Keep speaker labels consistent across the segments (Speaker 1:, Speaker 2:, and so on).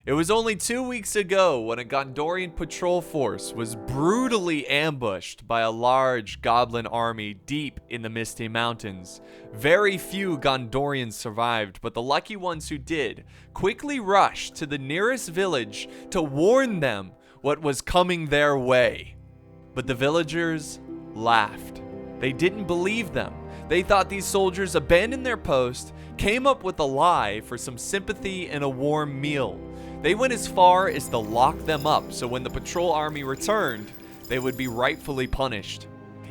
Speaker 1: It was only 2 weeks ago when a Gondorian patrol force was brutally ambushed by a large goblin army deep in the Misty Mountains. Very few Gondorians survived, but the lucky ones who did quickly rushed to the nearest village to warn them what was coming their way. But the villagers laughed. They didn't believe them. They thought these soldiers abandoned their post, came up with a lie for some sympathy and a warm meal. They went as far as to lock them up so when the patrol army returned, they would be rightfully punished.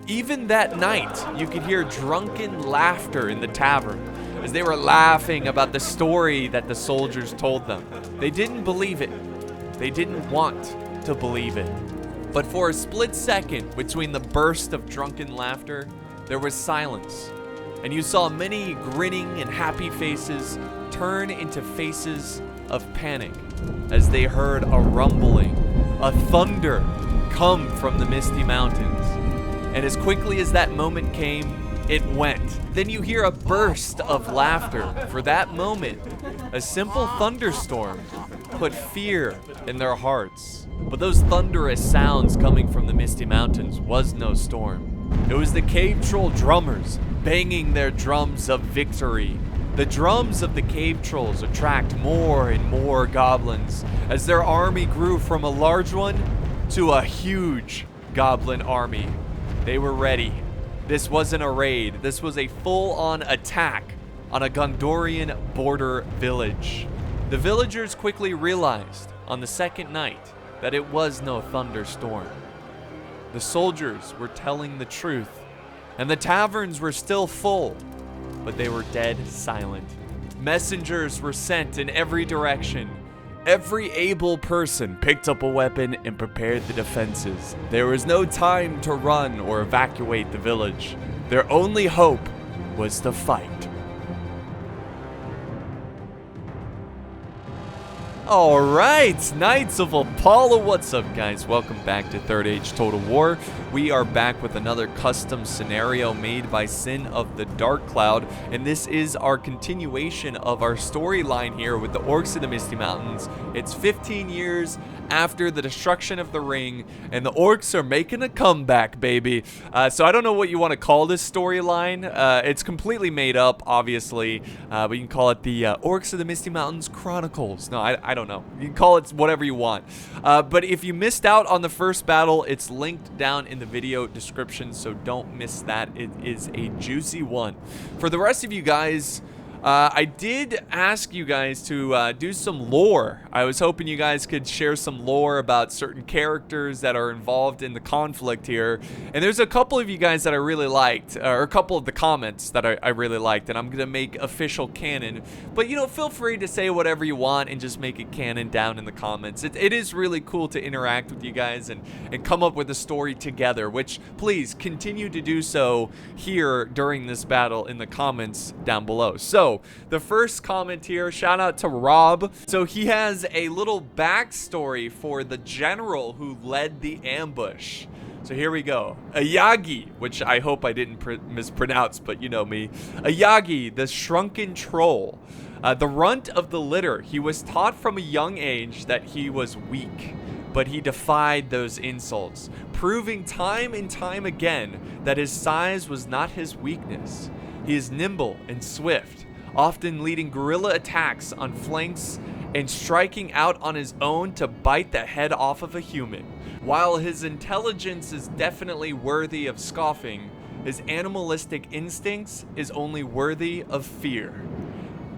Speaker 1: Even that night, you could hear drunken laughter in the tavern as they were laughing about the story that the soldiers told them. They didn't believe it. They didn't want to believe it. But for a split second between the burst of drunken laughter, there was silence, and you saw many grinning and happy faces turn into faces of panic as they heard a rumbling, a thunder come from the Misty Mountains. And as quickly as that moment came, it went. Then you hear a burst of laughter. For that moment, a simple thunderstorm put fear in their hearts. But those thunderous sounds coming from the Misty Mountains was no storm. It was the cave troll drummers banging their drums of victory. The drums of the cave trolls attract more and more goblins as their army grew from a large one to a huge goblin army. They were ready. This wasn't a raid. This was a full-on attack on a Gondorian border village. The villagers quickly realized on the second night that it was no thunderstorm. The soldiers were telling the truth, and the taverns were still full, but they were dead silent. Messengers were sent in every direction. Every able person picked up a weapon and prepared the defenses. There was no time to run or evacuate the village. Their only hope was to fight. Alright, Knights of Apollo, what's up guys? Welcome back to Third Age Total War. We are back with another custom scenario made by Sin of the Dark Cloud, and this is our continuation of our storyline here with the Orcs in the Misty Mountains. It's 15 years after the destruction of the ring, and the Orcs are making a comeback, baby. So I don't know what you want to call this storyline. It's completely made up, obviously, but you can call it the Orcs of the Misty Mountains Chronicles. No, I don't know. You can call it whatever you want. But if you missed out on the first battle, it's linked down in the video description, so don't miss that. It is a juicy one. For the rest of you guys, I did ask you guys to do some lore. I was hoping you guys could share some lore about certain characters that are involved in the conflict here. And there's a couple of you guys that I really liked, or a couple of the comments that I really liked, and I'm going to make official canon. But, you know, feel free to say whatever you want and just make it canon down in the comments. It is really cool to interact with you guys and come up with a story together, which please continue to do so here during this battle in the comments down below. So, the first comment here, shout out to Rob. So he has a little backstory for the general who led the ambush. So here we go. Ayagi, which I hope I didn't mispronounce, but you know me. Ayagi, the shrunken troll. The runt of the litter. He was taught from a young age that he was weak, but he defied those insults, proving time and time again that his size was not his weakness. He is nimble and swift, often leading guerrilla attacks on flanks and striking out on his own to bite the head off of a human. While his intelligence is definitely worthy of scoffing, his animalistic instincts is only worthy of fear.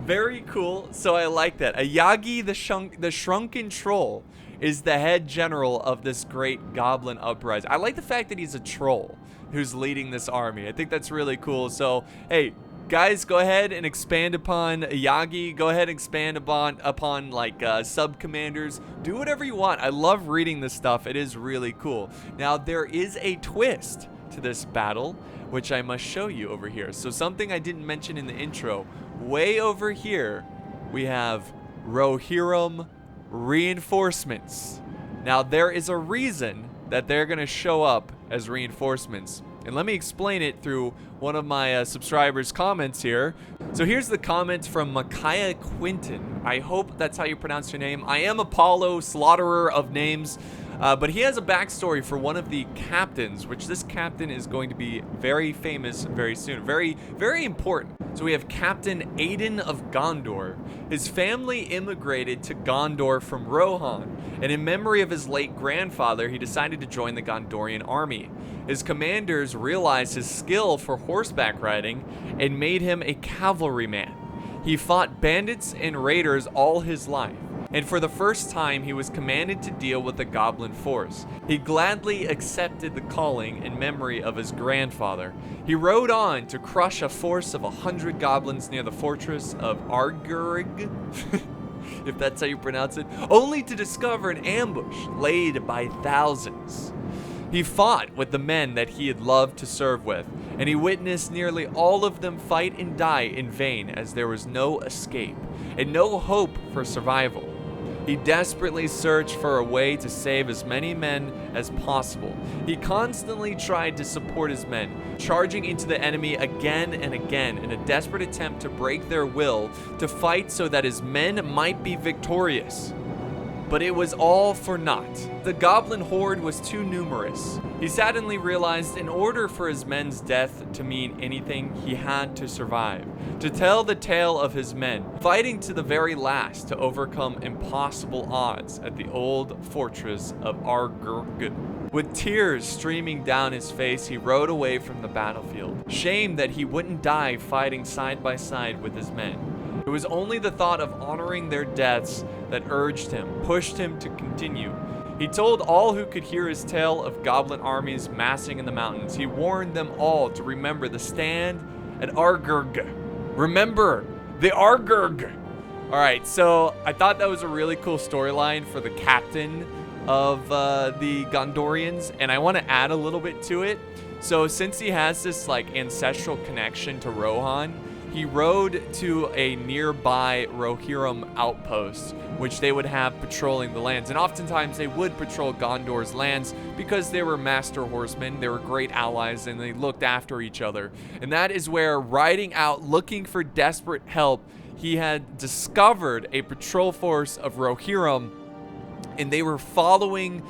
Speaker 1: Very cool, so I like that. Ayagi the shrunken troll is the head general of this great goblin uprising. I like the fact that he's a troll who's leading this army. I think that's really cool. So, hey, guys, go ahead and expand upon Ayagi. Go ahead and expand upon like sub-commanders. Do whatever you want. I love reading this stuff. It is really cool. Now, there is a twist to this battle, which I must show you over here. So something I didn't mention in the intro. Way over here, we have Rohirrim reinforcements. Now, there is a reason that they're going to show up as reinforcements. And let me explain it through one of my subscribers' comments here. So here's the comment from Micaiah Quinton. I hope that's how you pronounce your name. I am Apollo, slaughterer of names. But he has a backstory for one of the captains, which this captain is going to be very famous very soon. Very, very important. So we have Captain Aiden of Gondor. His family immigrated to Gondor from Rohan, and in memory of his late grandfather, he decided to join the Gondorian army. His commanders realized his skill for horseback riding and made him a cavalryman. He fought bandits and raiders all his life, and for the first time he was commanded to deal with a goblin force. He gladly accepted the calling in memory of his grandfather. He rode on to crush a force of 100 goblins near the fortress of Argurg, if that's how you pronounce it, only to discover an ambush laid by thousands. He fought with the men that he had loved to serve with, and he witnessed nearly all of them fight and die in vain, as there was no escape and no hope for survival. He desperately searched for a way to save as many men as possible. He constantly tried to support his men, charging into the enemy again and again in a desperate attempt to break their will to fight so that his men might be victorious. But it was all for naught. The goblin horde was too numerous. He suddenly realized in order for his men's death to mean anything, he had to survive, to tell the tale of his men, fighting to the very last to overcome impossible odds at the old fortress of Argurg. With tears streaming down his face, he rode away from the battlefield, shamed that he wouldn't die fighting side by side with his men. It was only the thought of honoring their deaths that urged him, pushed him to continue. He told all who could hear his tale of goblin armies massing in the mountains. He warned them all to remember the stand at Argurg. Remember the Argurg. All right, so I thought that was a really cool storyline for the captain of the Gondorians, and I want to add a little bit to it. So since he has this like ancestral connection to Rohan, he rode to a nearby Rohirrim outpost, which they would have patrolling the lands. And oftentimes they would patrol Gondor's lands because they were master horsemen, they were great allies, and they looked after each other. And that is where, riding out looking for desperate help, he had discovered a patrol force of Rohirrim, and they were following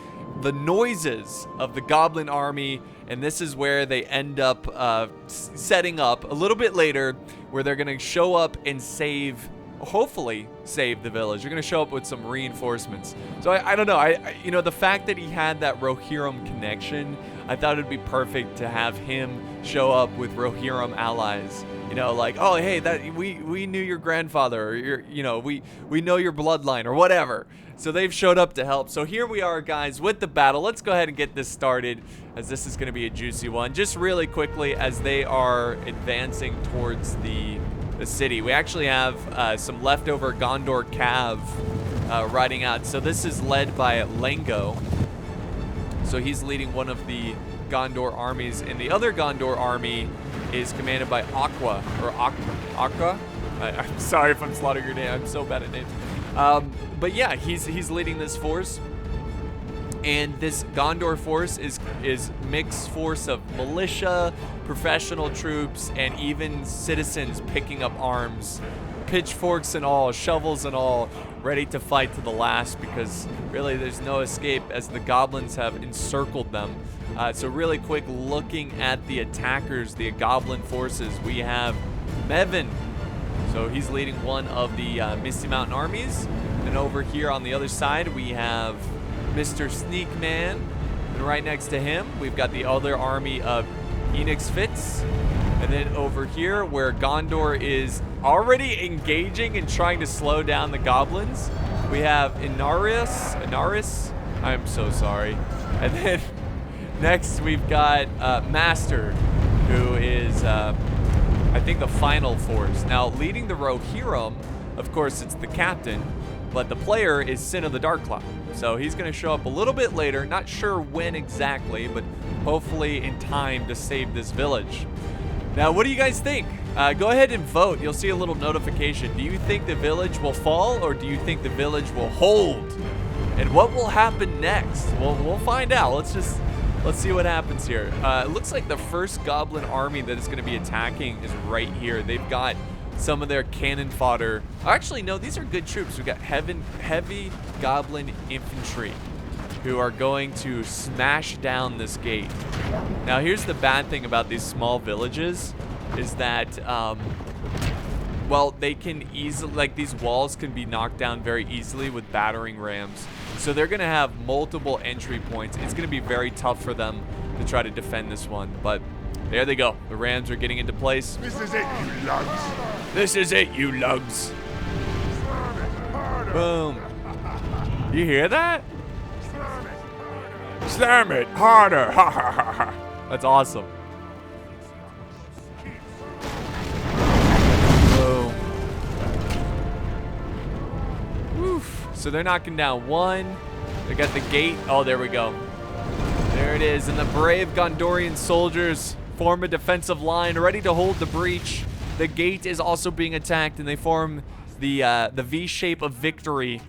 Speaker 1: the noises of the goblin army. And this is where they end up setting up a little bit later, where they're going to show up and hopefully save the village. They're going to show up with some reinforcements. So I don't know. The fact that he had that Rohirrim connection, I thought it'd be perfect to have him show up with Rohirrim allies. Like, oh, hey, that we knew your grandfather, or we know your bloodline or whatever. So they've showed up to help. So here we are, guys, with the battle. Let's go ahead and get this started, as this is going to be a juicy one. Just really quickly, as they are advancing towards the city, we actually have some leftover Gondor Cav riding out. So this is led by Lengo. So he's leading one of the Gondor armies, and the other Gondor army is commanded by Aqua. I'm sorry if I'm slaughtering your name. I'm so bad at names. But yeah, he's leading this force, and this Gondor force is mixed force of militia, professional troops, and even citizens picking up arms, pitchforks and all, shovels and all, ready to fight to the last, because really there's no escape as the goblins have encircled them. So really quick, looking at the attackers, the goblin forces, we have Mevin. So he's leading one of the Misty Mountain armies. And over here on the other side, we have Mr. Sneak Man. And right next to him, we've got the other army of Enix Fitz. And then over here, where Gondor is already engaging and trying to slow down the goblins, we have Inaris. I'm so sorry. And then next, we've got Master, who is, I think, the final force. Now, leading the Rohirrim, of course, it's the captain, but the player is Sin of the Dark Cloud. So he's going to show up a little bit later, not sure when exactly, but hopefully in time to save this village. Now, what do you guys think? Go ahead and vote. You'll see a little notification. Do you think the village will fall, or do you think the village will hold? And what will happen next? Well, we'll find out. Let's see what happens here. It looks like the first goblin army that is going to be attacking is right here. They've got some of their cannon fodder. Actually, no, these are good troops. We got heavy goblin infantry who are going to smash down this gate. Now, here's the bad thing about these small villages is that, well, they can easily, like, these walls can be knocked down very easily with battering rams. So they're going to have multiple entry points. It's going to be very tough for them to try to defend this one. But there they go. The rams are getting into place.
Speaker 2: This is it, you lugs.
Speaker 1: This is it, you lugs. Boom. You hear that?
Speaker 2: Slam it harder. Ha ha ha ha.
Speaker 1: That's awesome. Boom. Woof. So they're knocking down one. They got the gate. Oh, there we go. There it is. And the brave Gondorian soldiers form a defensive line ready to hold the breach. The gate is also being attacked, and they form the V shape of victory.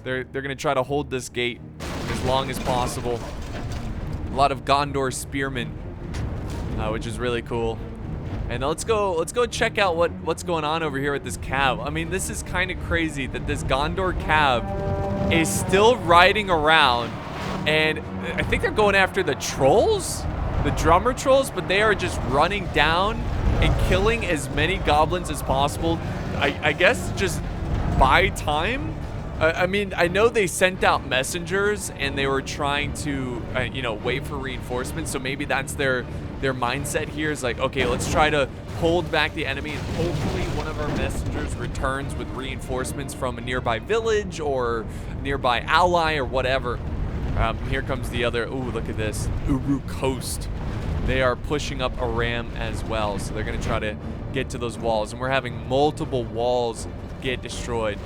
Speaker 1: They're going to try to hold this gate as long as possible. A lot of Gondor spearmen, which is really cool. And let's go check out what's going on over here with this cab. I mean, this is kind of crazy that this Gondor cab is still riding around, and I think they're going after the trolls, the drummer trolls, but they are just running down and killing as many goblins as possible. I guess just buy time. I mean, I know they sent out messengers and they were trying to, you know, wait for reinforcements. So maybe that's their mindset here is like, okay, let's try to hold back the enemy, and hopefully one of our messengers returns with reinforcements from a nearby village or nearby ally or whatever. Here comes the other. Ooh, look at this. Uruk host. They are pushing up a ram as well, so they're going to try to get to those walls, and we're having multiple walls get destroyed.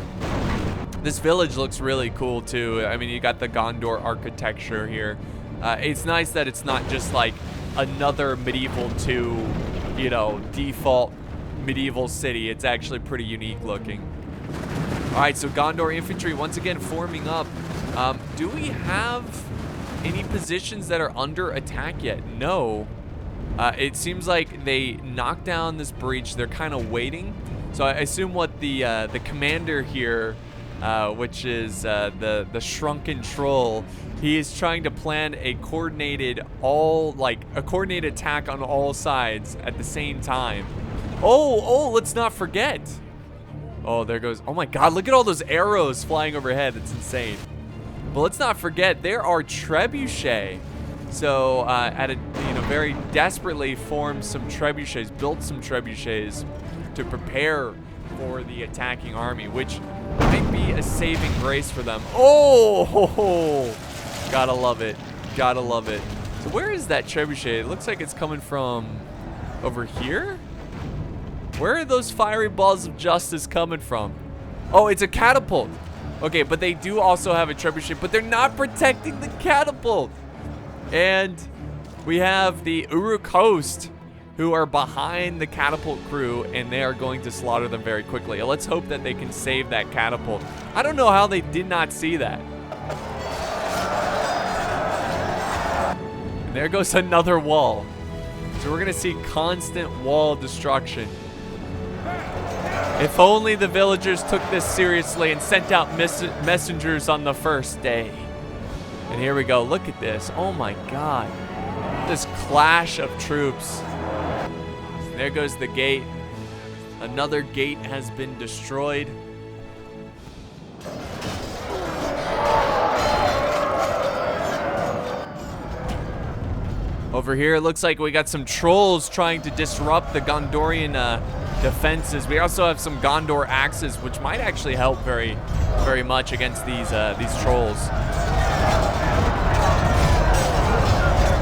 Speaker 1: This village looks really cool too. I mean, you got the Gondor architecture here. It's nice that it's not just like another medieval 2, you know, default medieval city. It's actually pretty unique looking. All right, so Gondor infantry once again forming up. Do we have any positions that are under attack yet? No. It seems like they knocked down this breach. They're kind of waiting. So I assume what the commander here, which is the shrunken troll, he is trying to plan a coordinated attack on all sides at the same time. Oh, let's not forget. Oh, there goes. Oh my God, look at all those arrows flying overhead. It's insane. But let's not forget, there are trebuchet. So very desperately formed some trebuchets, built some trebuchets to prepare for the attacking army, which might be a saving grace for them. Oh, gotta love it. Gotta love it. So where is that trebuchet? It looks like it's coming from over here. Where are those fiery balls of justice coming from? Oh, it's a catapult. Okay, but they do also have a trebuchet, but they're not protecting the catapult. And we have the Uruk host who are behind the catapult crew, and they are going to slaughter them very quickly. Let's hope that they can save that catapult. I don't know how they did not see that. And there goes another wall. So we're going to see constant wall destruction. If only the villagers took this seriously and sent out messengers on the first day. And here we go. Look at this. Oh my God. This clash of troops. There goes the gate. Another gate has been destroyed. Over here, it looks like we got some trolls trying to disrupt the Gondorian defenses. We also have some Gondor axes, which might actually help very, very much against these trolls.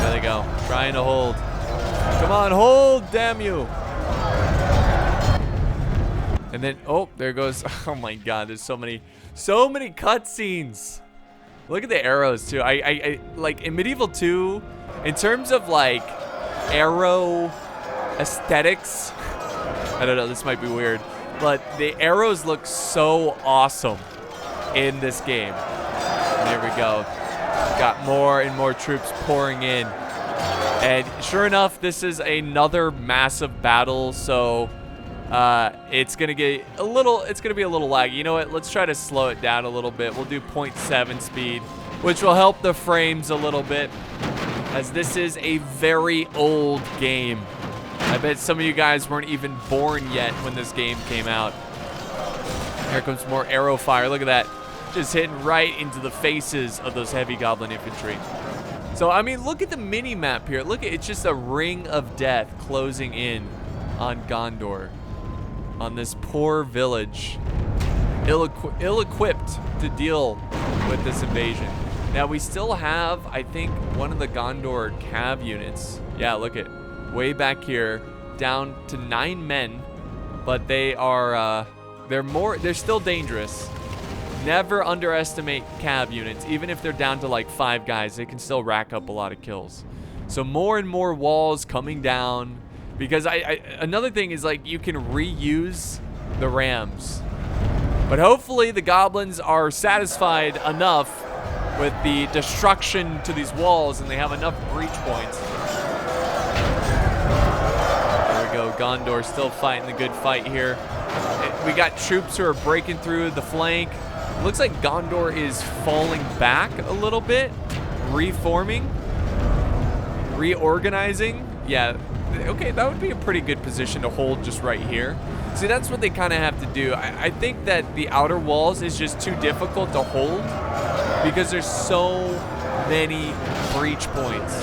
Speaker 1: There they go, trying to hold. Come on, hold, damn you. And then, oh, there goes. Oh my God, there's so many cutscenes. Look at the arrows too. I like in Medieval 2, in terms of like arrow aesthetics, I don't know, this might be weird, but the arrows look so awesome in this game. And there we go. Got more and more troops pouring in. And sure enough, this is another massive battle. So it's gonna be a little laggy. You know what? Let's try to slow it down a little bit. We'll do 0.7 speed, which will help the frames a little bit, as this is a very old game. I bet some of you guys weren't even born yet when this game came out. Here comes more arrow fire. Look at that. Just hitting right into the faces of those heavy goblin infantry. So, I mean, look at the mini map here. Look, it's just a ring of death closing in on Gondor, on this poor village, ill-equipped to deal with this invasion. Now, we still have, I think, one of the Gondor cav units. Yeah, look at way back here, down to 9 men, but they are, they're still dangerous. Never underestimate cav units. Even if they're down to like 5 guys, they can still rack up a lot of kills. So more and more walls coming down, because another thing is, like, you can reuse the rams. But hopefully the goblins are satisfied enough with the destruction to these walls and they have enough breach points. There we go. Gondor still fighting the good fight here. We got troops who are breaking through the flank. Looks like Gondor is falling back a little bit, reforming, reorganizing. Yeah, okay, that would be a pretty good position to hold just right here. See, that's what they kind of have to do. I think that the outer walls is just too difficult to hold because there's so many breach points.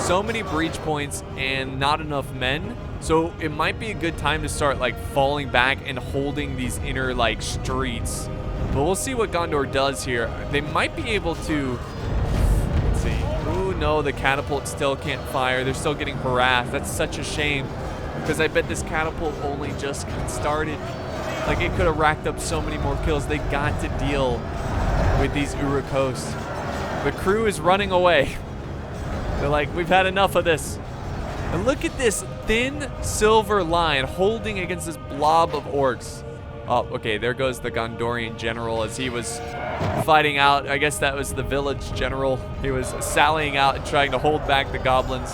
Speaker 1: So many breach points and not enough men. So it might be a good time to start like falling back and holding these inner like streets. But we'll see what Gondor does here. They might be able to, let's see. Ooh, no, the catapult still can't fire. They're still getting harassed. That's such a shame because I bet this catapult only just got started. Like, it could have racked up so many more kills. They got to deal with these Uruk hosts. The crew is running away. They're like, we've had enough of this. And look at this thin silver line holding against this blob of orcs. Oh, okay, there goes the Gondorian general as he was fighting out. I guess that was the village general. He was sallying out and trying to hold back the goblins.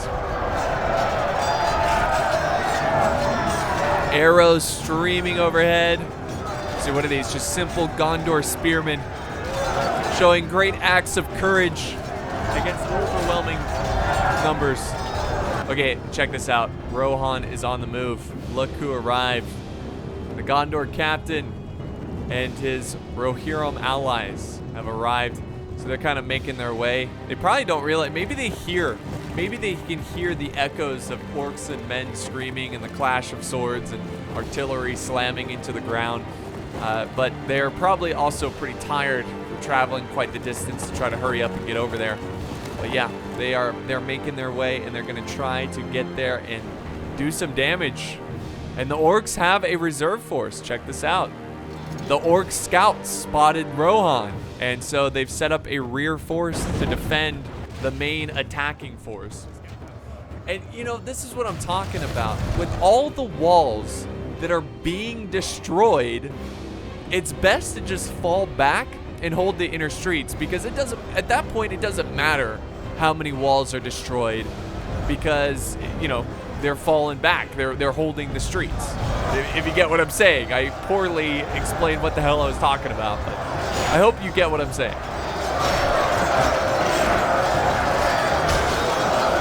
Speaker 1: Arrows streaming overhead. See, what are these? Just simple Gondor spearmen showing great acts of courage against overwhelming numbers. Okay, check this out. Rohan is on the move. Look who arrived. The Gondor captain and his Rohirrim allies have arrived. So they're kind of making their way. They probably don't realize, maybe they can hear the echoes of orcs and men screaming and the clash of swords and artillery slamming into the ground. But they're probably also pretty tired from traveling quite the distance to try to hurry up and get over there. But yeah, they're making their way and they're gonna try to get there and do some damage. And the orcs have a reserve force. Check this out. The orc scouts spotted Rohan, and so they've set up a rear force to defend the main attacking force. And you know, this is what I'm talking about. With all the walls that are being destroyed, it's best to just fall back and hold the inner streets, because it doesn't, at that point, it doesn't matter how many walls are destroyed, because, you know, they're falling back. They're holding the streets. If you get what I'm saying. I poorly explained what the hell I was talking about, but I hope you get what I'm saying.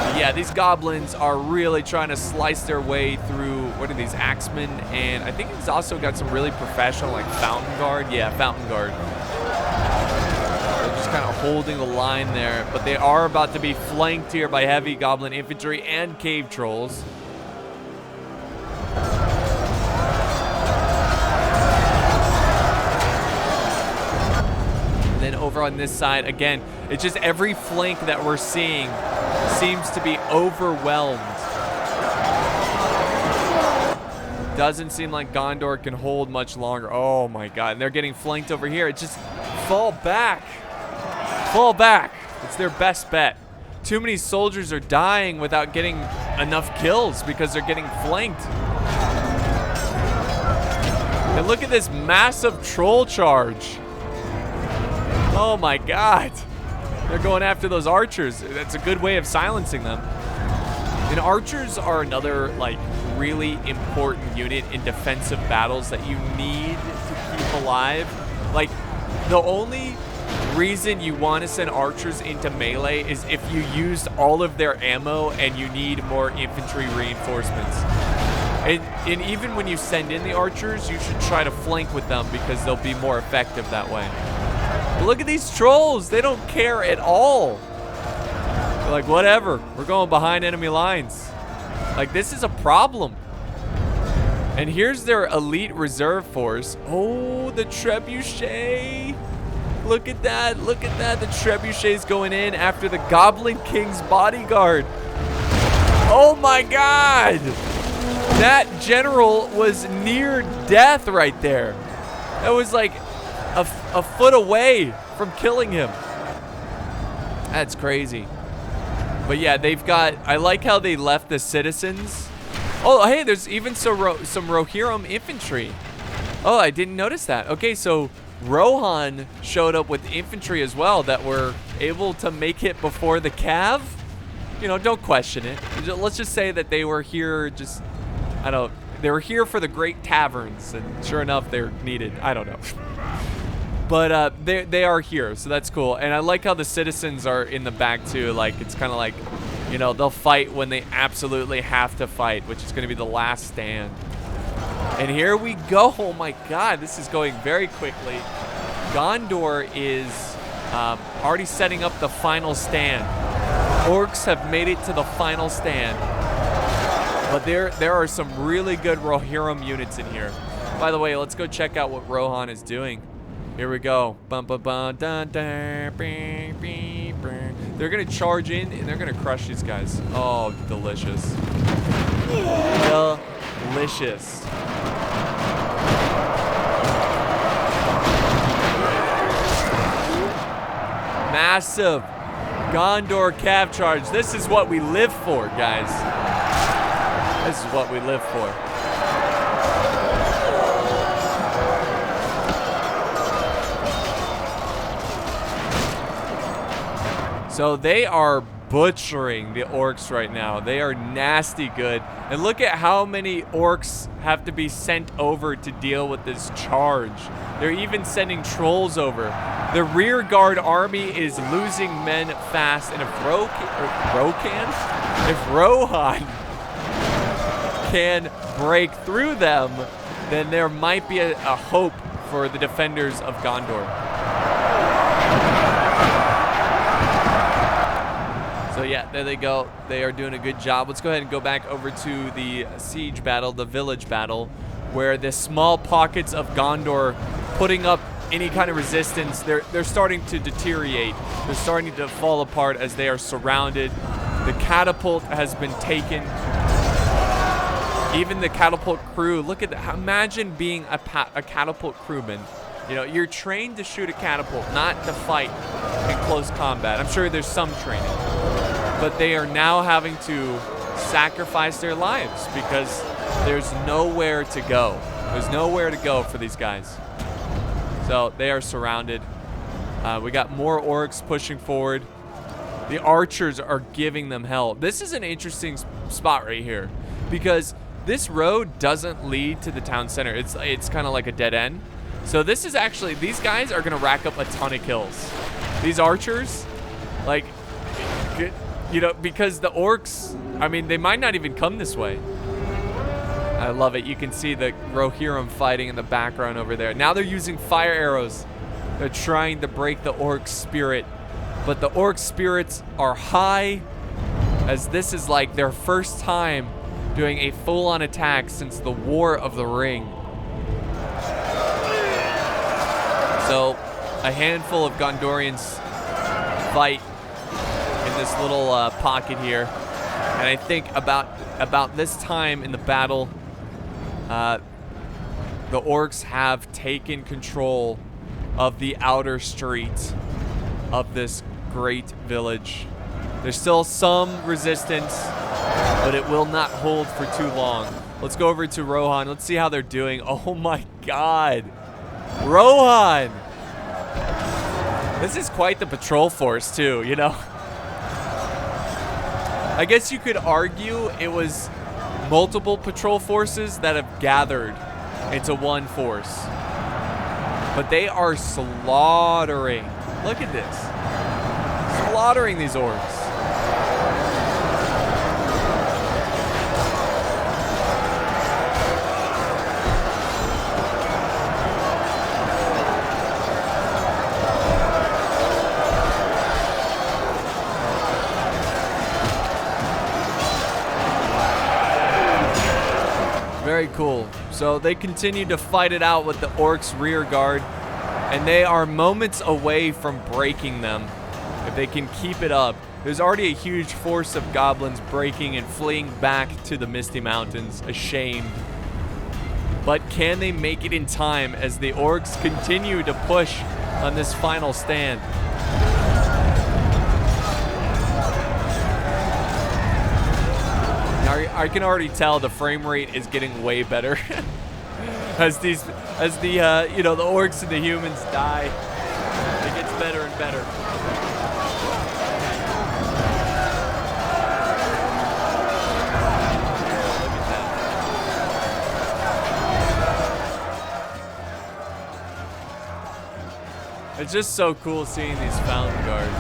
Speaker 1: But yeah, these goblins are really trying to slice their way through, what are these, axemen? And I think he's also got some really professional, like, fountain guard. Yeah, fountain guard. They're just kind of holding the line there, but they are about to be flanked here by heavy goblin infantry and cave trolls. And then over on this side, again, it's just every flank that we're seeing seems to be overwhelmed. Doesn't seem like Gondor can hold much longer. Oh my god, and they're getting flanked over here. It's just fall back. Fall back. It's their best bet. Too many soldiers are dying without getting enough kills because they're getting flanked. And look at this massive troll charge. Oh my god. They're going after those archers. That's a good way of silencing them. And archers are another, like, really important unit in defensive battles that you need to keep alive. Like, the only reason you want to send archers into melee is if you used all of their ammo and you need more infantry reinforcements. And even when you send in the archers, you should try to flank with them because they'll be more effective that way. But look at these trolls. They don't care at all. They're like, whatever. We're going behind enemy lines. Like, this is a problem. And here's their elite reserve force. Oh, the trebuchet. Look at that. Look at that. The trebuchet's going in after the Goblin King's bodyguard. Oh, my God. That general was near death right there. That was like a foot away from killing him. That's crazy. But yeah, they've got, I like how they left the citizens. Oh, hey, there's even some Rohirrim infantry. Oh, I didn't notice that. Okay, so Rohan showed up with infantry as well that were able to make it before the cav. You know, don't question it. Let's just say that they were here just, I don't, they were here for the great taverns, and sure enough, they're needed. I don't know. But they are here, so that's cool. And I like how the citizens are in the back too. Like, it's kind of like, you know, they'll fight when they absolutely have to fight, which is going to be the last stand. And here we go. Oh my God, this is going very quickly. Gondor is already setting up the final stand. Orcs have made it to the final stand. But there are some really good Rohirrim units in here. By the way, let's go check out what Rohan is doing. Here we go. Bum, bum, bum, dun, dun, bing, bing, bing. They're gonna charge in and they're gonna crush these guys. Oh, delicious. Delicious. Massive Gondor cav charge. This is what we live for, guys. This is what we live for. So they are butchering the orcs right now. They are nasty good. And look at how many orcs have to be sent over to deal with this charge. They're even sending trolls over. The rear guard army is losing men fast. And if Rohan can break through them, then there might be a hope for the defenders of Gondor. So yeah, there they go. They are doing a good job. Let's go ahead and go back over to the siege battle, the village battle, where the small pockets of Gondor putting up any kind of resistance, they're starting to deteriorate. They're starting to fall apart as they are surrounded. The catapult has been taken. Even the catapult crew, look at that. Imagine being a catapult crewman. You know, you're trained to shoot a catapult, not to fight in close combat. I'm sure there's some training. But they are now having to sacrifice their lives because there's nowhere to go. There's nowhere to go for these guys. So they are surrounded. We got more orcs pushing forward. The archers are giving them hell. This is an interesting spot right here because this road doesn't lead to the town center. It's kind of like a dead end. So this is actually, these guys are going to rack up a ton of kills. These archers, like, you know, because the orcs, I mean, they might not even come this way. I love it. You can see the Rohirrim fighting in the background over there. Now they're using fire arrows. They're trying to break the orc spirit. But the orc spirits are high, as this is like their first time doing a full-on attack since the War of the Ring. So a handful of Gondorians fight in this little pocket here, and I think about this time in the battle, the orcs have taken control of the outer street of this great village. There's still some resistance, but it will not hold for too long. Let's go over to Rohan. Let's see how they're doing. Oh my God, Rohan! This is quite the patrol force too, you know? I guess you could argue it was multiple patrol forces that have gathered into one force. But they are slaughtering. Look at this. Slaughtering these orcs. Very cool. So they continue to fight it out with the orcs' rear guard, and they are moments away from breaking them if they can keep it up. There's already a huge force of goblins breaking and fleeing back to the Misty Mountains, ashamed. But can they make it in time as the orcs continue to push on this final stand? I can already tell the frame rate is getting way better as the orcs and the humans die. It gets better and better. It's just so cool seeing these fountain guards.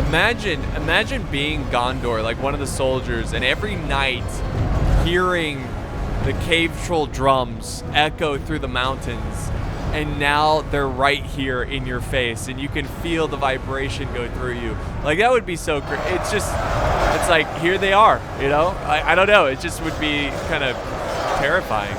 Speaker 1: Imagine being Gondor, like one of the soldiers, and every night hearing the cave troll drums echo through the mountains, and now they're right here in your face, and you can feel the vibration go through you. Like, that would be so great. It's like, here they are, you know? I don't know, it just would be kind of terrifying.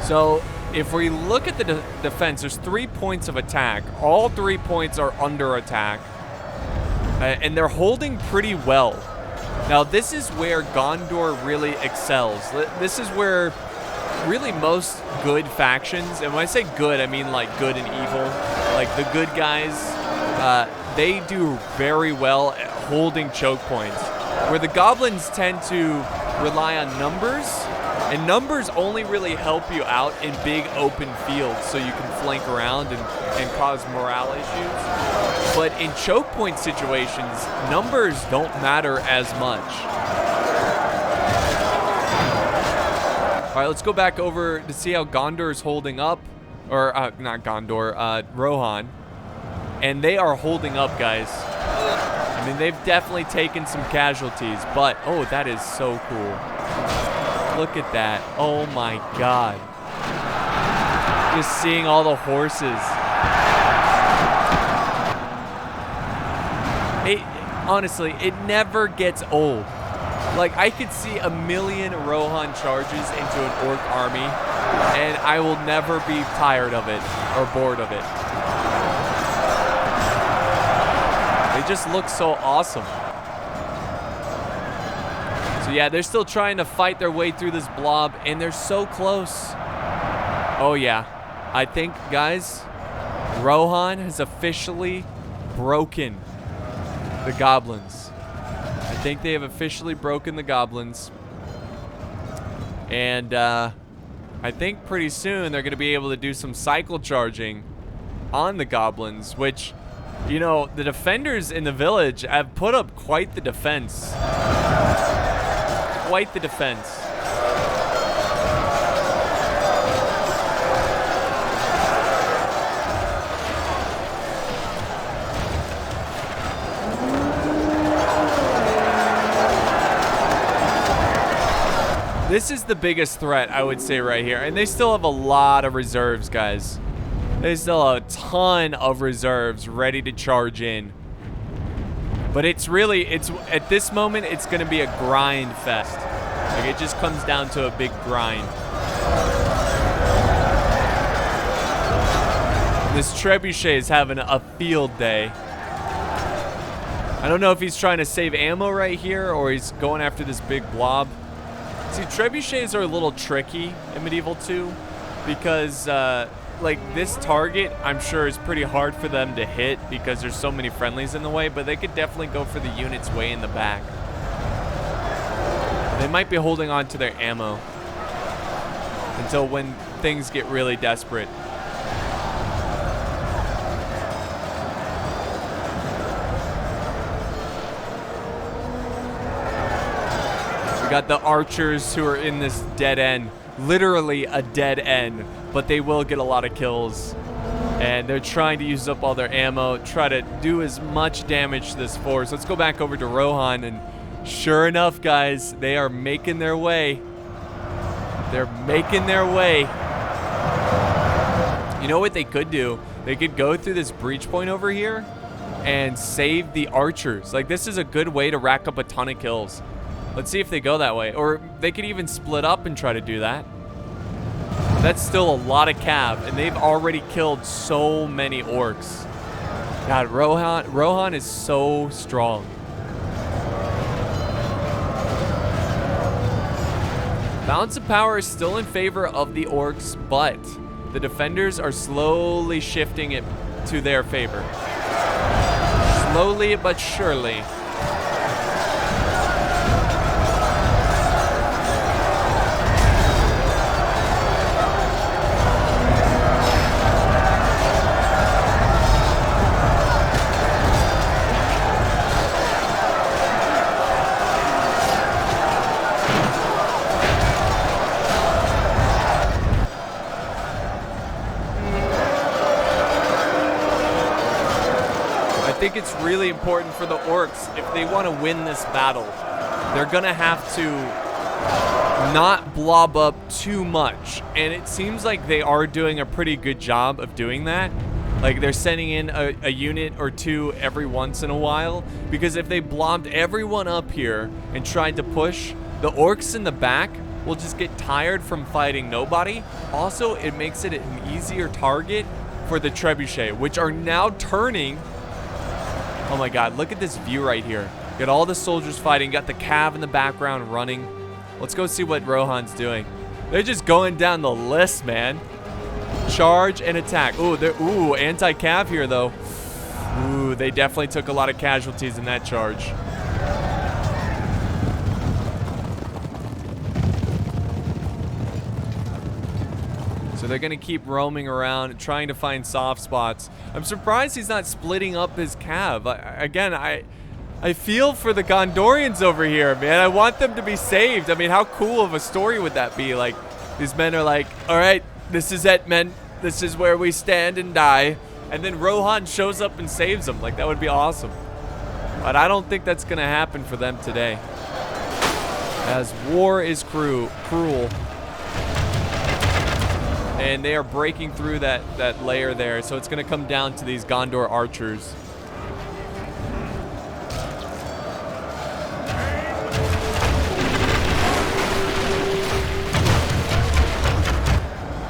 Speaker 1: So if we look at the defense, there's 3 points of attack. All 3 points are under attack, and they're holding pretty well. Now, this is where Gondor really excels. This is where really most good factions, and when I say good, I mean like good and evil, like the good guys, they do very well at holding choke points, where the goblins tend to rely on numbers. And numbers only really help you out in big open fields so you can flank around and cause morale issues. But in choke point situations, numbers don't matter as much. All right, let's go back over to see how Gondor is holding up. Or, not Gondor, Rohan. And they are holding up, guys. I mean, they've definitely taken some casualties, but, oh, that is so cool. Look at that. Oh my God. Just seeing all the horses. Honestly, it never gets old. Like, I could see a million Rohan charges into an orc army, and I will never be tired of it or bored of it. They just look so awesome. So yeah, they're still trying to fight their way through this blob, and they're so close. Oh yeah, I think, guys, Rohan has officially broken the goblins. I think they have officially broken the goblins. And I think pretty soon they're going to be able to do some cycle charging on the goblins, which, you know, the defenders in the village have put up quite the defense. Quite the defense. This is the biggest threat, I would say, right here. And they still have a lot of reserves, guys. They still have a ton of reserves ready to charge in. But it's at this moment, it's going to be a grind fest. Like, it just comes down to a big grind. This trebuchet is having a field day. I don't know if he's trying to save ammo right here or he's going after this big blob. See, trebuchets are a little tricky in Medieval 2 because like, this target, I'm sure, is pretty hard for them to hit because there's so many friendlies in the way, but they could definitely go for the units way in the back. They might be holding on to their ammo until when things get really desperate. We got the archers who are in this dead end. Literally a dead end, but they will get a lot of kills. And they're trying to use up all their ammo, try to do as much damage to this force. Let's go back over to Rohan, and sure enough, guys, they are making their way. They're making their way. You know what they could do? They could go through this breach point over here and save the archers. Like, this is a good way to rack up a ton of kills. Let's see if they go that way. Or they could even split up and try to do that. That's still a lot of cav, and they've already killed so many orcs. God, Rohan is so strong. Balance of power is still in favor of the orcs, but the defenders are slowly shifting it to their favor. Slowly but surely. I think it's really important for the orcs, if they want to win this battle, they're gonna have to not blob up too much, and it seems like they are doing a pretty good job of doing that. Like, they're sending in a unit or two every once in a while, because if they blobbed everyone up here and tried to push, the orcs in the back will just get tired from fighting nobody. Also, it makes it an easier target for the trebuchet, which are now turning. Oh my god, look at this view right here. Got all the soldiers fighting, got the cav in the background running. Let's go see what Rohan's doing. They're just going down the list, man. Charge and attack. Ooh, anti-cav here, though. Ooh, they definitely took a lot of casualties in that charge. So they're going to keep roaming around, trying to find soft spots. I'm surprised he's not splitting up his cav. I feel for the Gondorians over here, man. I want them to be saved. I mean, how cool of a story would that be? Like, these men are like, all right, this is it, men. This is where we stand and die. And then Rohan shows up and saves them. Like, that would be awesome. But I don't think that's going to happen for them today, as war is cruel. And they are breaking through that layer there, so it's going to come down to these Gondor archers.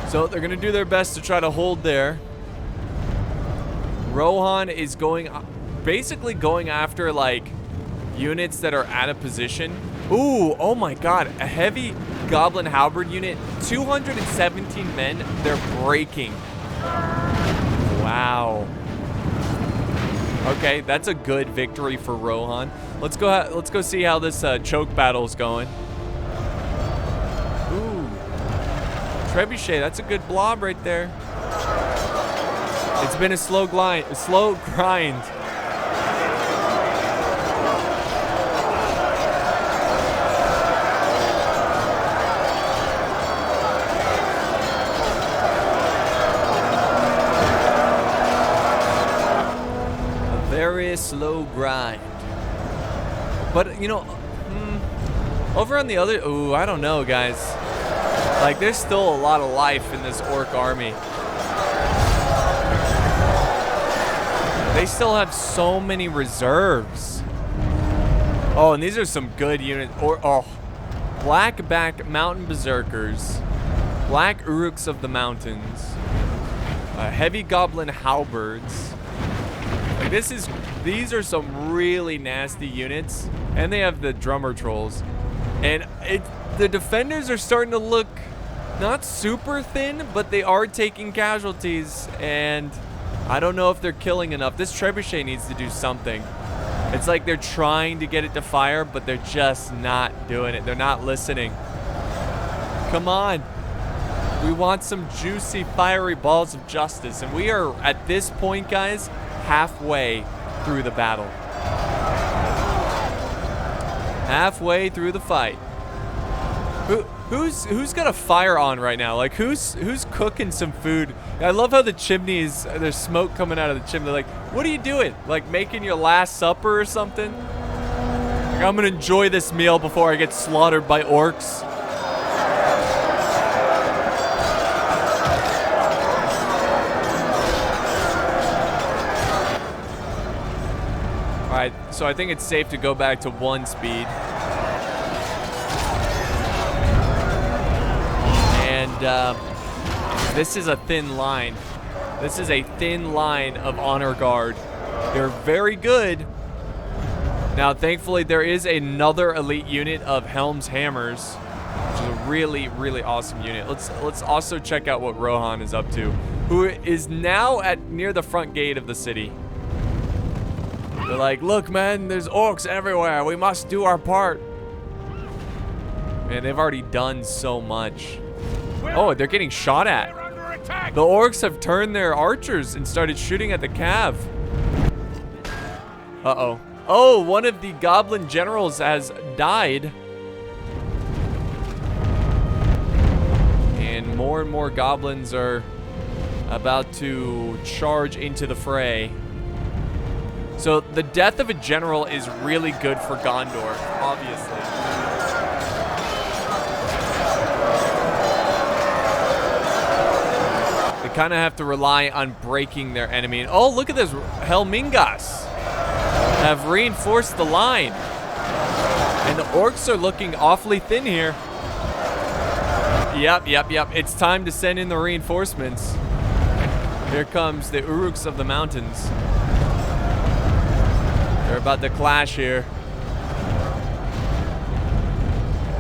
Speaker 1: So they're going to do their best to try to hold there. Rohan is basically going after, like, units that are out of position. Ooh, oh my god, a heavy goblin halberd unit, 217 men, they're breaking. Wow. Okay, that's a good victory for Rohan. Let's go see how this choke battle is going. Ooh, trebuchet, that's a good blob right there. It's been a slow grind. Slow grind. But, you know, over on the other, I don't know, guys. Like, there's still a lot of life in this orc army. They still have so many reserves. Oh, and these are some good units. Blackback mountain berserkers, black uruks of the mountains, heavy goblin halberds. Like, these are some really nasty units, and they have the drummer trolls, and the defenders are starting to look not super thin, but they are taking casualties, and I don't know if they're killing enough. This trebuchet needs to do something. It's like they're trying to get it to fire, but they're just not doing it. They're not listening. Come on. We want some juicy, fiery balls of justice. And we are, at this point, guys, halfway through the battle. Halfway through the fight. Who's got a fire on right now? Like, who's cooking some food? I love how the chimneys, there's smoke coming out of the chimney. Like, what are you doing? Like, making your last supper or something? Like, I'm gonna enjoy this meal before I get slaughtered by orcs. Alright, so I think it's safe to go back to 1 speed. And this is a thin line. This is a thin line of honor guard. They're very good. Now, thankfully, there is another elite unit of Helm's Hammers, which is a really, really awesome unit. Let's also check out what Rohan is up to, who is now near the front gate of the city. They're like, look, man, there's orcs everywhere. We must do our part. Man, they've already done so much. Oh, they're getting shot at. The orcs have turned their archers and started shooting at the cav. Uh-oh. Oh, one of the goblin generals has died. And more goblins are about to charge into the fray. So the death of a general is really good for Gondor, obviously. They kind of have to rely on breaking their enemy. And oh, look at this. Helmingas have reinforced the line. And the orcs are looking awfully thin here. Yep. It's time to send in the reinforcements. Here comes the Uruks of the mountains. They're about to clash here.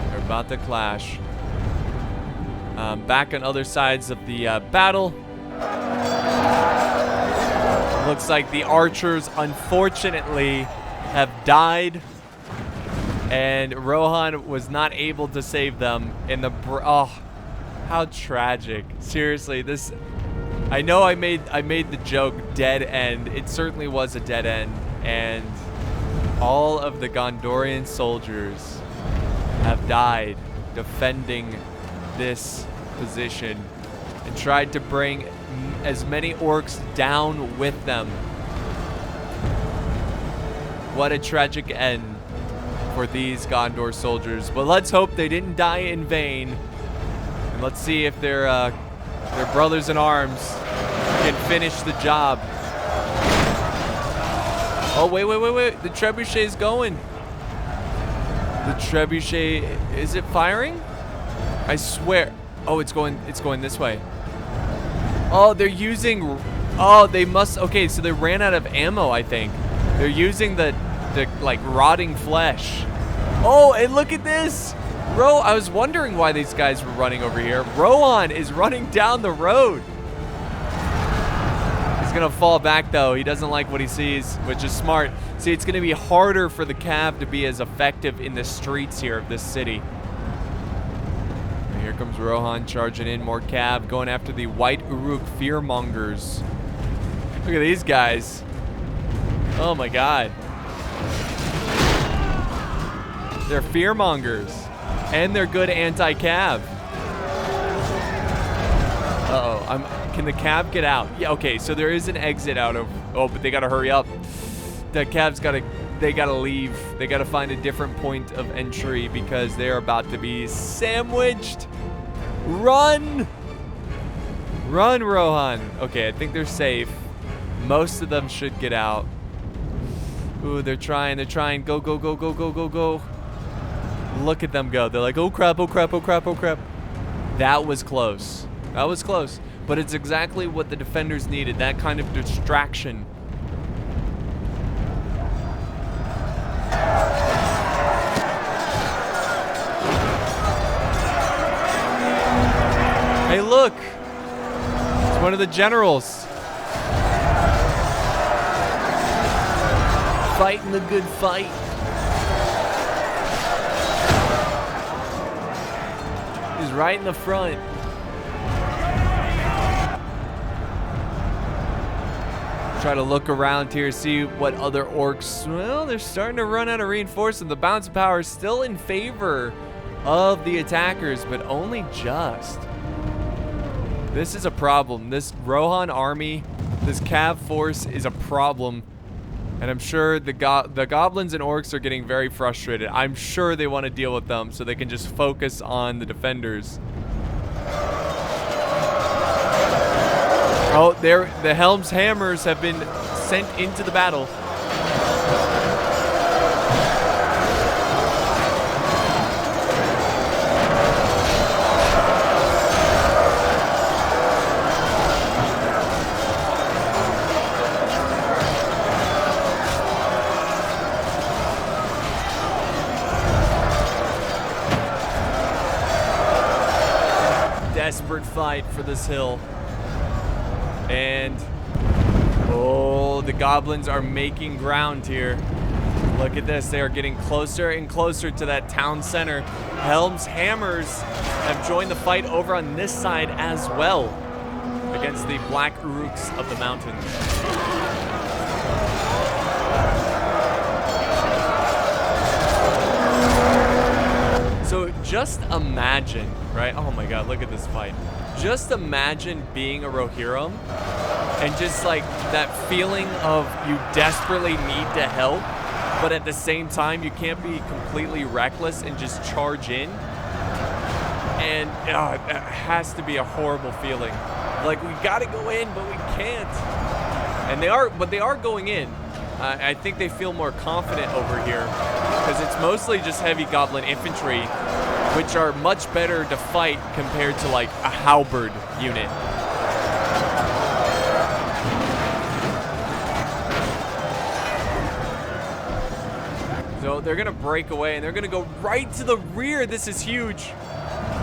Speaker 1: They're about to clash. Back on other sides of the battle. Looks like the archers, unfortunately, have died. And Rohan was not able to save them in the... Oh, how tragic. Seriously, this... I know I made the joke dead end. It certainly was a dead end. And all of the Gondorian soldiers have died defending this position and tried to bring as many orcs down with them. What a tragic end for these Gondor soldiers. But let's hope they didn't die in vain. And let's see if their brothers in arms can finish the job. Oh, wait. The trebuchet is going. The trebuchet, is it firing? I swear. Oh, it's going this way. Oh, they're using, oh, they must, okay, so they ran out of ammo, I think. They're using the like rotting flesh. Oh, and look at this. I was wondering why these guys were running over here. Rohan is running down the road. He's gonna fall back though. He doesn't like what he sees, which is smart. See, it's gonna be harder for the cav to be as effective in the streets here of this city. And here comes Rohan charging in, more cav going after the white Uruk fearmongers. Look at these guys. Oh my god. They're fearmongers. And they're good anti-cav. Uh-oh. Can the cav get out? Yeah, okay, so there is an exit out of... Oh, but they gotta hurry up. The cav's they gotta leave. They gotta find a different point of entry because they're about to be sandwiched. Run! Run, Rohan. Okay, I think they're safe. Most of them should get out. Ooh, they're trying. Go, go, go, go, go, go, go. Look at them go. They're like, oh crap, oh crap, oh crap, oh crap. That was close. That was close. But it's exactly what the defenders needed. That kind of distraction. Hey, look. It's one of the generals. Fighting the good fight. He's right in the front. Try to look around here, see what other orcs. Well, they're starting to run out of reinforcement. The balance of power is still in favor of the attackers, but only just. This is a problem. This Rohan army, this cav force is a problem. And I'm sure the goblins and orcs are getting very frustrated. I'm sure they want to deal with them so they can just focus on the defenders. Oh, the Helm's hammers have been sent into the battle. Desperate fight for this hill. And, oh, the goblins are making ground here. Look at this. They are getting closer and closer to that town center. Helm's hammers have joined the fight over on this side as well against the Black Uruks of the mountains. So just imagine, right? Oh my God, look at this fight. Just imagine being a Rohirrim and just like that feeling of you desperately need to help, but at the same time you can't be completely reckless and just charge in. And it has to be a horrible feeling. Like, we gotta go in, but we can't. And they are going in. I think they feel more confident over here because it's mostly just heavy goblin infantry, which are much better to fight compared to like a halberd unit. So they're gonna break away and they're gonna go right to the rear. This is huge.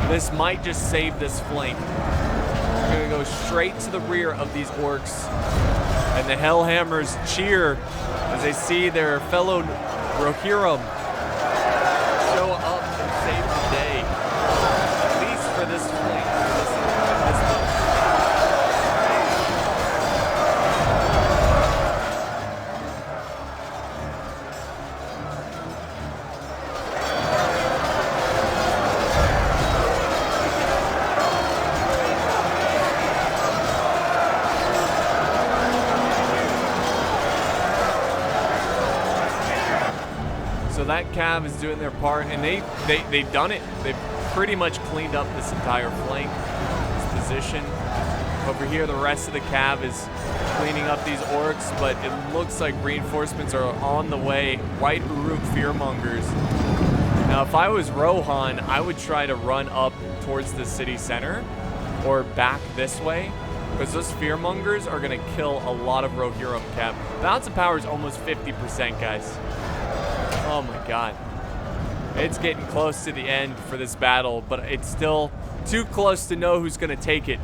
Speaker 1: This might just save this flank. They're gonna go straight to the rear of these orcs. And the Hellhammers cheer as they see their fellow Rohirrim show up and save the day. At least for this flank. So that cav is doing their part, and they've done it. They've pretty much cleaned up this entire flank, this position. Over here, the rest of the cav is cleaning up these orcs, but it looks like reinforcements are on the way. White Uruk fearmongers. Now, if I was Rohan, I would try to run up towards the city center or back this way, because those fearmongers are going to kill a lot of Rohirrim cav. Balance of power is almost 50%, guys. Oh my God. It's getting close to the end for this battle, but it's still too close to know who's going to take it.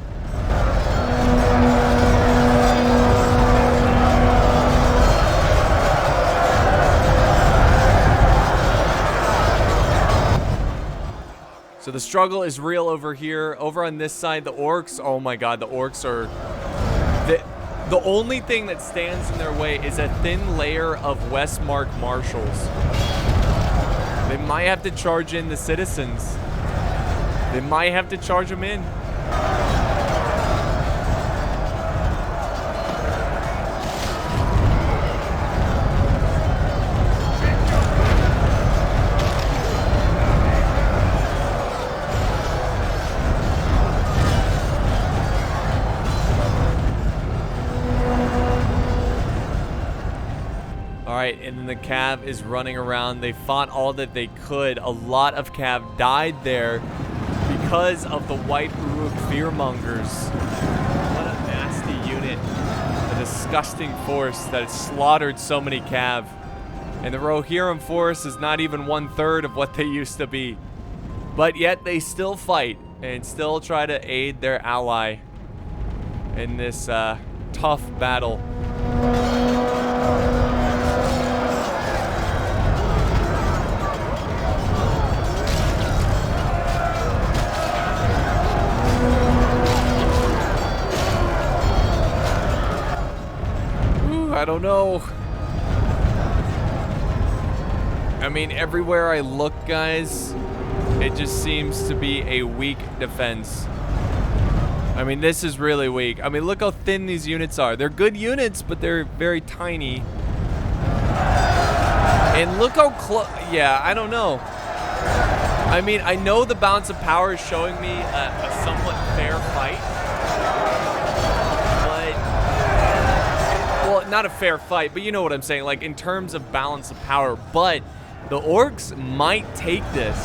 Speaker 1: So the struggle is real over here. Over on this side, the orcs, oh my God, the orcs are... The only thing that stands in their way is a thin layer of Westmark marshals. They might have to charge in the citizens. They might have to charge them in. And then the cav is running around. They fought all that they could. A lot of cav died there because of the White Uruk fearmongers. What a nasty unit. A disgusting force that has slaughtered so many cav. And the Rohirrim force is not even 1/3 of what they used to be. But yet they still fight. and still try to aid their ally in this tough battle. Ooh, I don't know. I mean, everywhere I look, guys, it just seems to be a weak defense. I mean, this is really weak. I mean, look how thin these units are. They're good units, but they're very tiny. And look how close. Yeah, I don't know. I mean, I know the balance of power is showing me a somewhat fair fight. But, well, not a fair fight, but you know what I'm saying. Like, in terms of balance of power. But the Orcs might take this.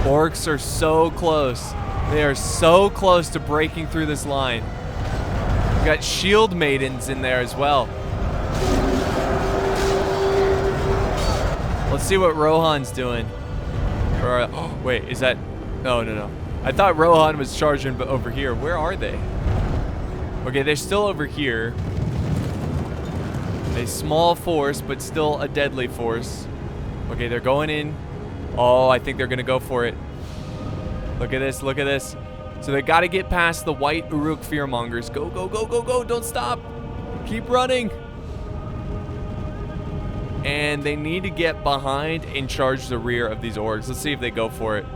Speaker 1: Orcs are so close. They are so close to breaking through this line. We got shield maidens in there as well. Let's see what Rohan's doing. Or, oh, wait, is that? No, no, no. I thought Rohan was charging over here. Where are they? Okay, they're still over here. A small force, but still a deadly force. Okay, they're going in. Oh, I think they're going to go for it. Look at this. Look at this. So they got to get past the white Uruk fearmongers. Go, go, go, go, go. Don't stop. Keep running. And they need to get behind and charge the rear of these orcs. Let's see if they go for it.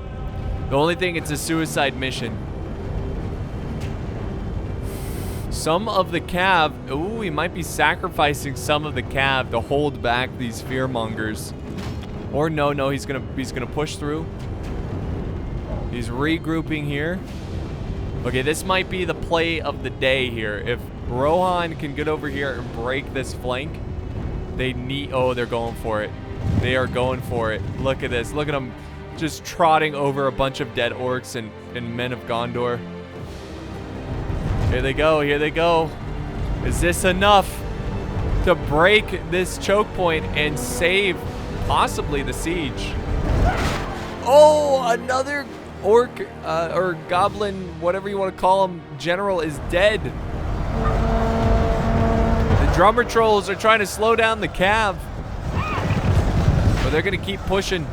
Speaker 1: The only thing, it's a suicide mission. Some of the cav. Ooh, he might be sacrificing some of the cav to hold back these fearmongers. Or no, he's gonna push through. He's regrouping here. Okay, this might be the play of the day here. If Rohan can get over here and break this flank, they need. Oh, they're going for it. They are going for it. Look at this. Look at them just trotting over a bunch of dead orcs and men of Gondor. Here they go. Here they go. Is this enough to break this choke point and save possibly the siege? Oh, another orc or goblin, whatever you want to call him, general is dead. The drummer trolls are trying to slow down the cav, but they're gonna keep pushing.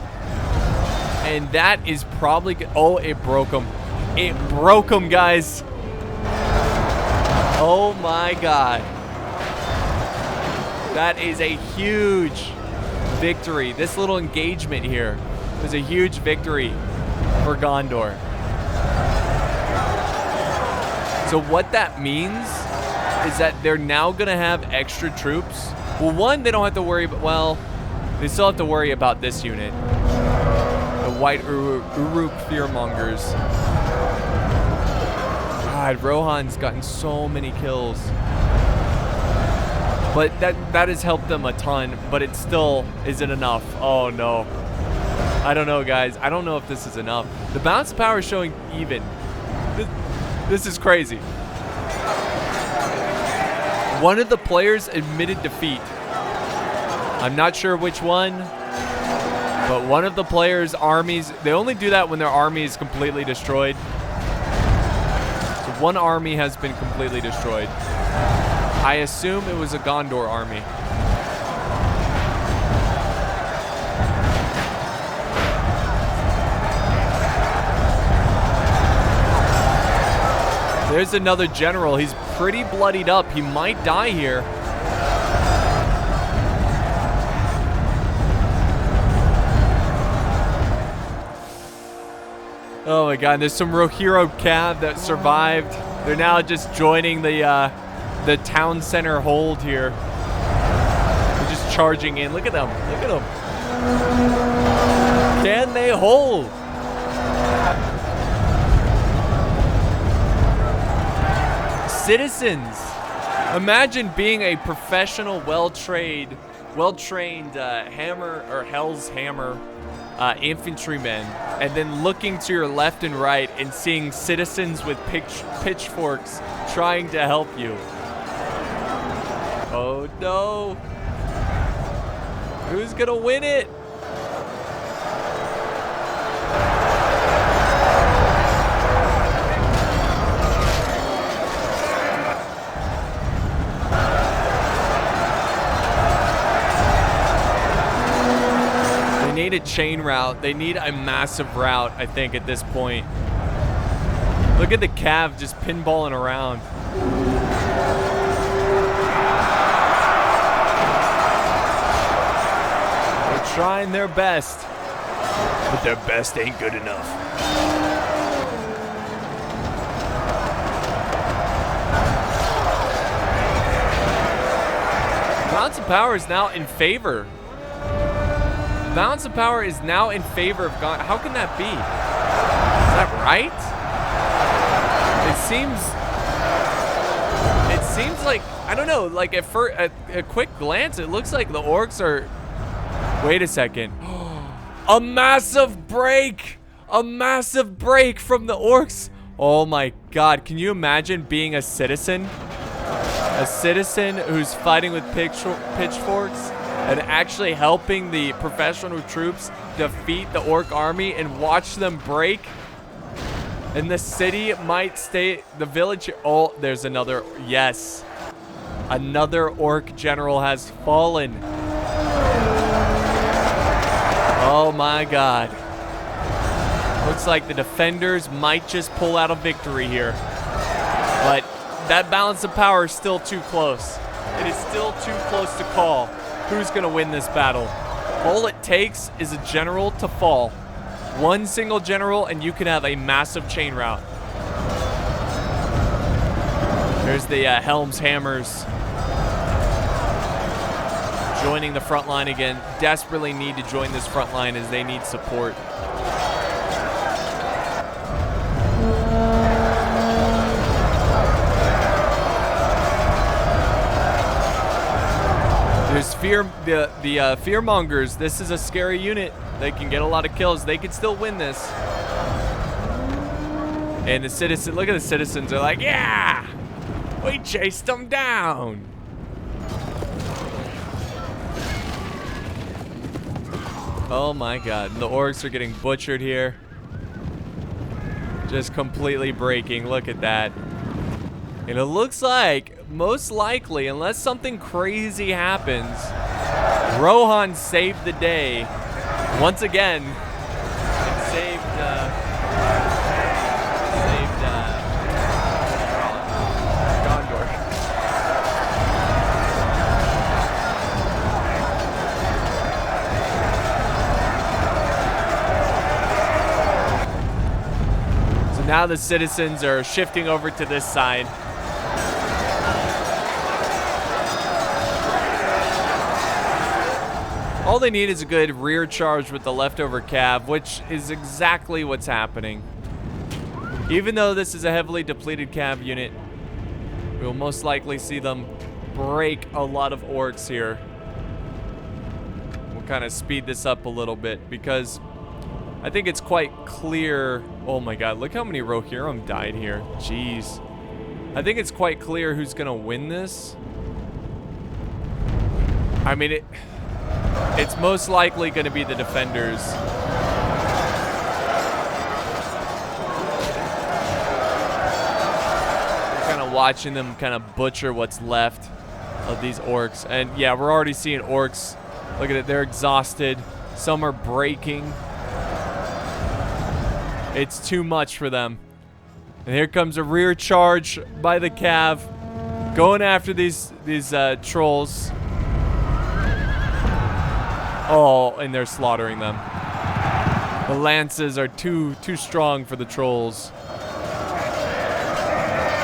Speaker 1: And that is probably oh, it broke them. It broke them, guys. Oh my god. That is a huge victory. This little engagement here was a huge victory for Gondor. So what that means is that they're now gonna have extra troops. Well, one, they don't have to worry about, well, they still have to worry about this unit. The white Uruk fearmongers. God, Rohan's gotten so many kills. But that has helped them a ton, but it still isn't enough. Oh no. I don't know, guys. I don't know if this is enough. The balance of power is showing even. This is crazy. One of the players admitted defeat. I'm not sure which one, but one of the players' armies, they only do that when their army is completely destroyed. So one army has been completely destroyed. I assume it was a Gondor army. There's another general. He's pretty bloodied up. He might die here. Oh my god, there's some Rohirrim cav that survived. They're now just joining the town center hold here. They're just charging in. Look at them. Look at them. Can they hold? Citizens, imagine being a professional, well-trained well-trained hammer or Hell's Hammer infantrymen, and then looking to your left and right and seeing citizens with pitchforks trying to help you. Oh no! Who's gonna win it? They need a chain route. They need a massive route, I think, at this point. Look at the Cav just pinballing around. They're trying their best, but their best ain't good enough. Balance of power is now in favor. Balance of power is now in favor of Gondor. How can that be? Is that right? It seems like, I don't know, like at a quick glance, it looks like the Orcs are, wait a second. A massive break! A massive break from the Orcs. Oh my God, can you imagine being a citizen? A citizen who's fighting with pitchforks and actually helping the professional troops defeat the Orc army and watch them break. And the city might stay, the village, oh, there's another, yes. Another Orc general has fallen. Oh my God. Looks like the defenders might just pull out a victory here. But that balance of power is still too close. It is still too close to call who's gonna win this battle. All it takes is a general to fall. One single general and you can have a massive chain route. There's the Helm's Hammers joining the front line again. Desperately need to join this front line as they need support. There's the fearmongers. This is a scary unit. They can get a lot of kills. They can still win this. And the citizen, look at the citizens. They're like, yeah, we chased them down. Oh my God, the Orcs are getting butchered here. Just completely breaking. Look at that. And it looks like, most likely, unless something crazy happens, Rohan saved the day. Once again, and saved Gondor. So now the citizens are shifting over to this side. All they need is a good rear charge with the leftover cav, which is exactly what's happening. Even though this is a heavily depleted cav unit, we'll most likely see them break a lot of Orcs here. We'll kind of speed this up a little bit because I think it's quite clear. Oh my God, look how many Rohirrim died here. Jeez. I think it's quite clear who's gonna win this. I mean, it's most likely going to be the defenders. We're kind of watching them kind of butcher what's left of these Orcs. And yeah, we're already seeing Orcs. Look at it, they're exhausted. Some are breaking. It's too much for them. And here comes a rear charge by the Cav. Going after these trolls. Oh, and they're slaughtering them. The lances are too strong for the trolls.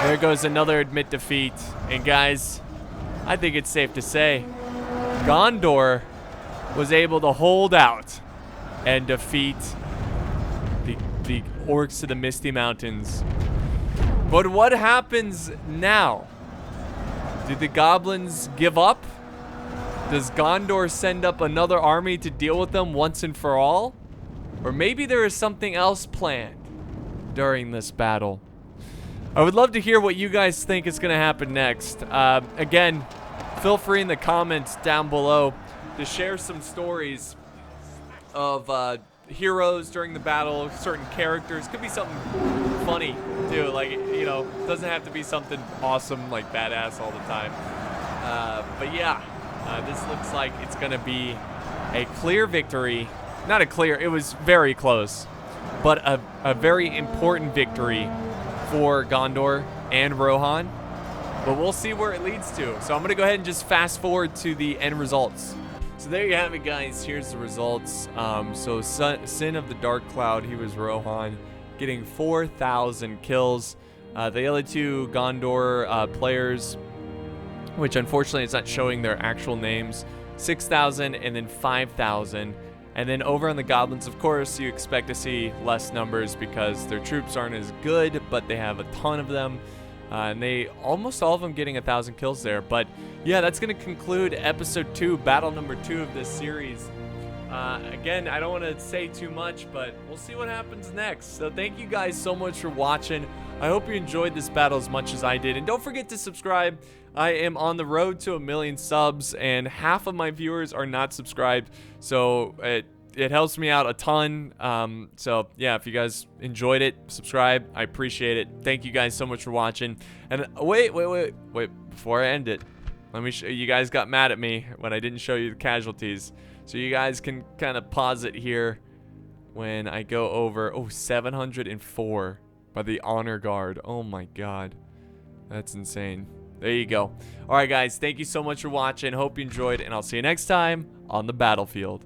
Speaker 1: There goes another admit defeat. And guys, I think it's safe to say Gondor was able to hold out and defeat the Orcs of the Misty Mountains. But what happens now? Did the Goblins give up? Does Gondor send up another army to deal with them once and for all? Or maybe there is something else planned during this battle. I would love to hear what you guys think is going to happen next. Again, feel free in the comments down below to share some stories of heroes during the battle, certain characters. Could be something funny too, like, you know, doesn't have to be something awesome like badass all the time. But yeah, this looks like it's gonna be a clear victory. Not a clear, it was very close, but a very important victory for Gondor and Rohan. But we'll see where it leads to. So I'm gonna go ahead and just fast forward to the end results. So there you have it, guys. Here's the results. So Sin of the Dark Cloud, he was Rohan, getting 4,000 kills. The other two Gondor players, which unfortunately it's not showing their actual names, 6,000 and then 5,000. And then over on the Goblins, of course, you expect to see less numbers because their troops aren't as good, but they have a ton of them. And they, almost all of them getting 1,000 kills there. But yeah, that's going to conclude episode 2, battle number 2 of this series. Again, I don't want to say too much, but we'll see what happens next. So thank you guys so much for watching. I hope you enjoyed this battle as much as I did. And don't forget to subscribe. I am on the road to 1 million subs, and half of my viewers are not subscribed. So it helps me out a ton. So yeah, if you guys enjoyed it, subscribe. I appreciate it. Thank you guys so much for watching. And wait, before I end it, let me show you. Guys got mad at me when I didn't show you the casualties. So you guys can kind of pause it here when I go over. Oh, 704 by the honor guard. Oh my god, that's insane. There you go. All right, guys, thank you so much for watching. Hope you enjoyed, and I'll see you next time on the battlefield.